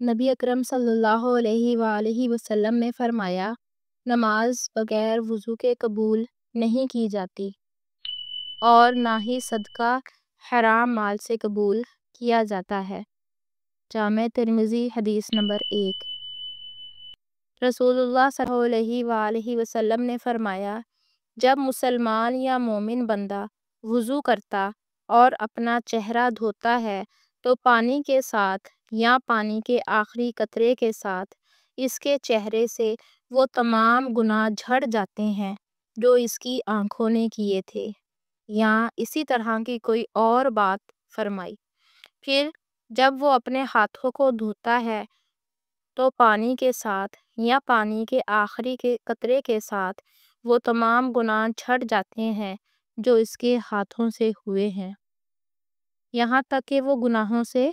نبی اکرم صلی اللہ علیہ وآلہ وسلم نے فرمایا، نماز بغیر وضو کے قبول نہیں کی جاتی اور نہ ہی صدقہ حرام مال سے قبول کیا جاتا ہے۔ جامع ترمذی حدیث نمبر 1۔ رسول اللہ صلی اللہ علیہ وآلہ وسلم نے فرمایا، جب مسلمان یا مومن بندہ وضو کرتا اور اپنا چہرہ دھوتا ہے تو پانی کے ساتھ یا پانی کے آخری قطرے کے ساتھ اس کے چہرے سے وہ تمام گناہ جھڑ جاتے ہیں جو اس کی آنکھوں نے کیے تھے، یا اسی طرح کی کوئی اور بات فرمائی۔ پھر جب وہ اپنے ہاتھوں کو دھوتا ہے تو پانی کے ساتھ یا پانی کے آخری کے قطرے کے ساتھ وہ تمام گناہ جھڑ جاتے ہیں جو اس کے ہاتھوں سے ہوئے ہیں، یہاں تک کہ وہ گناہوں سے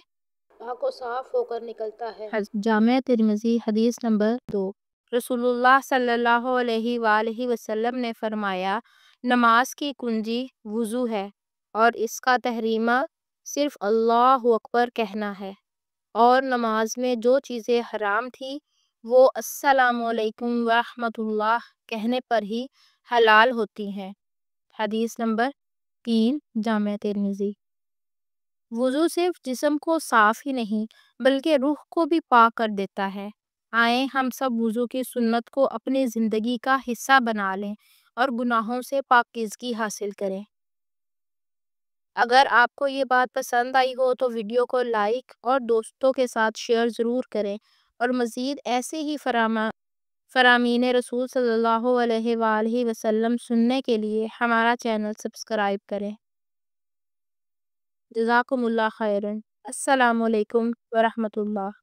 پاک و صاف ہو کر نکلتا ہے۔ جامع ترمذی حدیث نمبر 2۔ رسول اللہ صلی اللہ علیہ وآلہ وسلم نے فرمایا، نماز کی کنجی وضو ہے اور اس کا تحریمہ صرف اللہ اکبر کہنا ہے، اور نماز میں جو چیزیں حرام تھی وہ السلام علیکم ورحمۃ اللہ کہنے پر ہی حلال ہوتی ہیں۔ حدیث نمبر 3، جامع ترمذی۔ وضو صرف جسم کو صاف ہی نہیں بلکہ روح کو بھی پاک کر دیتا ہے۔ آئیں ہم سب وضو کی سنت کو اپنی زندگی کا حصہ بنا لیں اور گناہوں سے پاکیزگی حاصل کریں۔ اگر آپ کو یہ بات پسند آئی ہو تو ویڈیو کو لائک اور دوستوں کے ساتھ شیئر ضرور کریں، اور مزید ایسے ہی فرامین رسول صلی اللہ علیہ وآلہ وسلم سننے کے لیے ہمارا چینل سبسکرائب کریں۔ جزاکم اللہ خیرن۔ السلام علیکم ورحمۃ اللہ۔